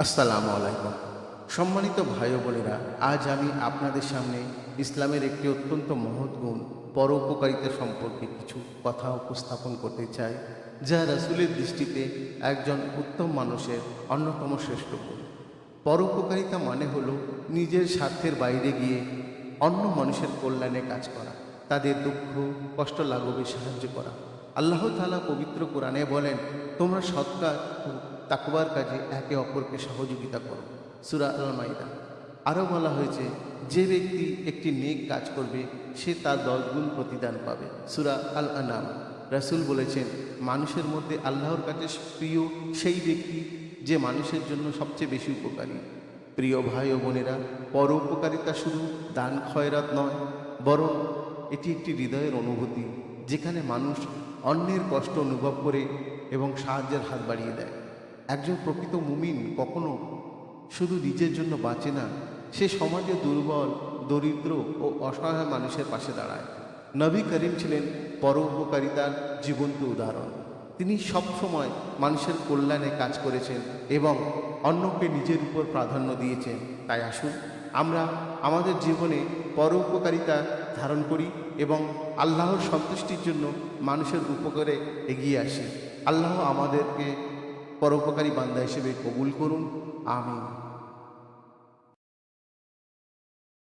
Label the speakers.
Speaker 1: আসসালামু আলাইকুম। সম্মানিত ভাই ও বোনেরা, আজ আমি আপনাদের সামনে ইসলামের একটি অত্যন্ত মহৎ গুণ পরোপকারিতা সম্পর্কে কিছু কথা উপস্থাপন করতে চাই, যা রাসূলের দৃষ্টিতে একজন উত্তম মানুষের অন্যতম শ্রেষ্ঠ গুণ। পরোপকারিতা মানে হলো নিজের স্বার্থের বাইরে গিয়ে অন্য মানুষের কল্যাণে কাজ করা, তাদের দুঃখ কষ্ট লাঘবে সাহায্য করা। আল্লাহ তাআলা পবিত্র কোরআনে বলেন, তোমরা সৎ কাজ ও তাকওয়ার কাজে একে অপরকে সহযোগিতা করো। সূরা আল মাইদা। আরও বলা হয়েছে, যে ব্যক্তি একটি নেক কাজ করবে সে তার 10 গুণ প্রতিদান পাবে। সূরা আল আনাম। রাসূল বলেছেন, মানুষের মধ্যে আল্লাহর কাছে প্রিয় সেই ব্যক্তি যে মানুষের জন্য সবচেয়ে বেশি উপকারী। প্রিয় ভাই ও বোনেরা, পরোপকারিতা শুধু দান খয়রাত নয়, বরং এটি একটি হৃদয়ের অনুভূতি, যেখানে মানুষ অন্যের কষ্ট অনুভব করে এবং সাহায্যের হাত বাড়িয়ে দেয়। একজন প্রকৃত মুমিন কখনো শুধু নিজের জন্য বাঁচে না, সে সমাজে দুর্বল, দরিদ্র ও অসহায় মানুষের পাশে দাঁড়ায়। নবী করিম ছিলেন পরোপকারিতার জীবন্ত উদাহরণ। তিনি সবসময় মানুষের কল্যাণে কাজ করেছেন এবং অন্যকে নিজের উপর প্রাধান্য দিয়েছেন। তাই আসুন আমরা আমাদের জীবনে পরোপকারিতা ধারণ করি এবং আল্লাহর সন্তুষ্টির জন্য মানুষের উপকারে এগিয়ে আসি। আল্লাহ আমাদেরকে পরোপকারী বান্দা হিসেবে কবুল করুন। আমিন।